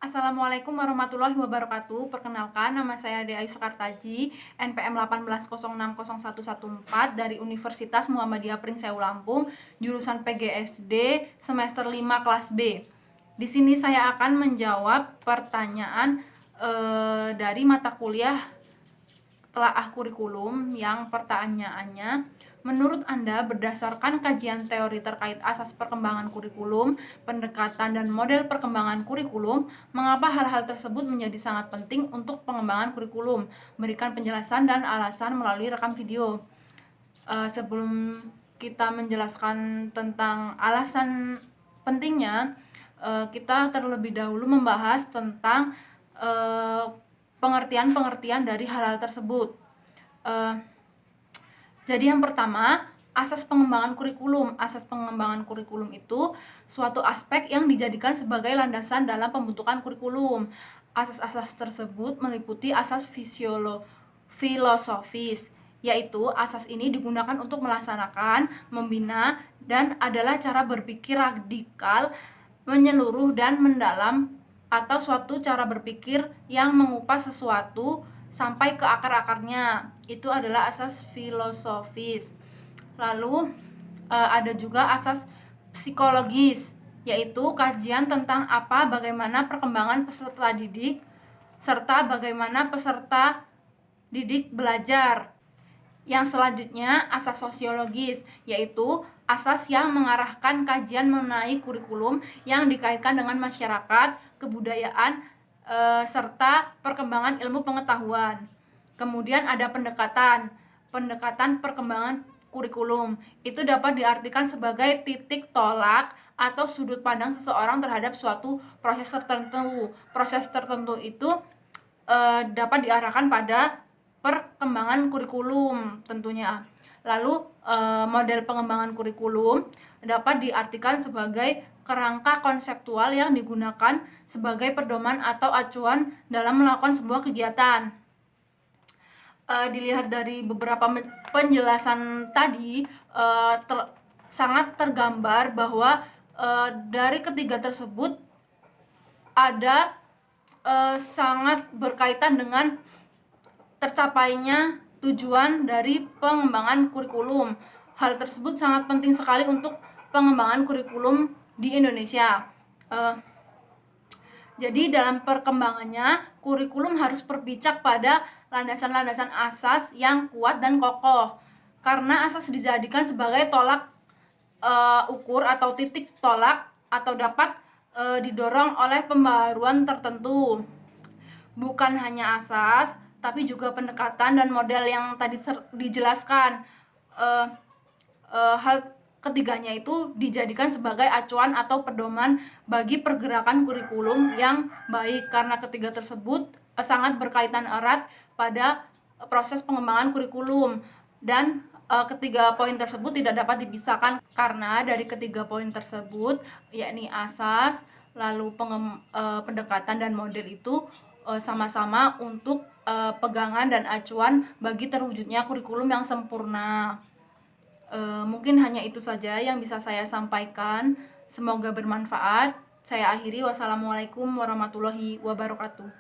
Assalamualaikum warahmatullahi wabarakatuh. Perkenalkan, nama saya Dea Ayu Sekartaji, NPM 18060114 dari Universitas Muhammadiyah Pringseu Lampung, jurusan PGSD semester 5 kelas B. Di sini saya akan menjawab pertanyaan dari mata kuliah telaah kurikulum yang pertanyaannya, menurut Anda berdasarkan kajian teori terkait asas perkembangan kurikulum, pendekatan dan model perkembangan kurikulum, mengapa hal-hal tersebut menjadi sangat penting untuk pengembangan kurikulum? Berikan penjelasan dan alasan melalui rekam video. Sebelum kita menjelaskan tentang alasan pentingnya, kita terlebih dahulu membahas tentang pengertian-pengertian dari hal-hal tersebut. Jadi yang pertama, asas pengembangan kurikulum. Asas pengembangan kurikulum itu suatu aspek yang dijadikan sebagai landasan dalam pembentukan kurikulum. Asas-asas tersebut meliputi asas filosofis, yaitu asas ini digunakan untuk melaksanakan, membina, dan adalah cara berpikir radikal, menyeluruh, dan mendalam, atau suatu cara berpikir yang mengupas sesuatu sampai ke akar-akarnya. Itu adalah asas filosofis. Lalu ada juga asas psikologis, yaitu kajian tentang bagaimana perkembangan peserta didik serta bagaimana peserta didik belajar. Yang selanjutnya asas sosiologis, yaitu asas yang mengarahkan kajian mengenai kurikulum yang dikaitkan dengan masyarakat, kebudayaan, serta perkembangan ilmu pengetahuan. Kemudian ada pendekatan perkembangan kurikulum. Itu dapat diartikan sebagai titik tolak atau sudut pandang seseorang terhadap suatu proses tertentu. Proses tertentu itu dapat diarahkan pada perkembangan kurikulum tentunya. Lalu model pengembangan kurikulum dapat diartikan sebagai kerangka konseptual yang digunakan sebagai pedoman atau acuan dalam melakukan sebuah kegiatan. Dilihat dari beberapa penjelasan tadi, sangat tergambar bahwa dari ketiga tersebut ada sangat berkaitan dengan tercapainya tujuan dari pengembangan kurikulum. Hal tersebut sangat penting sekali untuk pengembangan kurikulum di Indonesia. Jadi dalam perkembangannya, kurikulum harus berpijak pada landasan-landasan asas yang kuat dan kokoh. Karena asas dijadikan sebagai tolak ukur atau titik tolak atau dapat didorong oleh pembaruan tertentu. Bukan hanya asas, tapi juga pendekatan dan model yang tadi dijelaskan. Hal ketiganya itu dijadikan sebagai acuan atau pedoman bagi pergerakan kurikulum yang baik, karena ketiga tersebut sangat berkaitan erat pada proses pengembangan kurikulum. Dan ketiga poin tersebut tidak dapat dipisahkan karena dari ketiga poin tersebut, yakni asas, lalu pendekatan dan model itu sama-sama untuk pegangan dan acuan bagi terwujudnya kurikulum yang sempurna. Mungkin hanya itu saja yang bisa saya sampaikan. Semoga bermanfaat. Saya akhiri. Wassalamualaikum warahmatullahi wabarakatuh.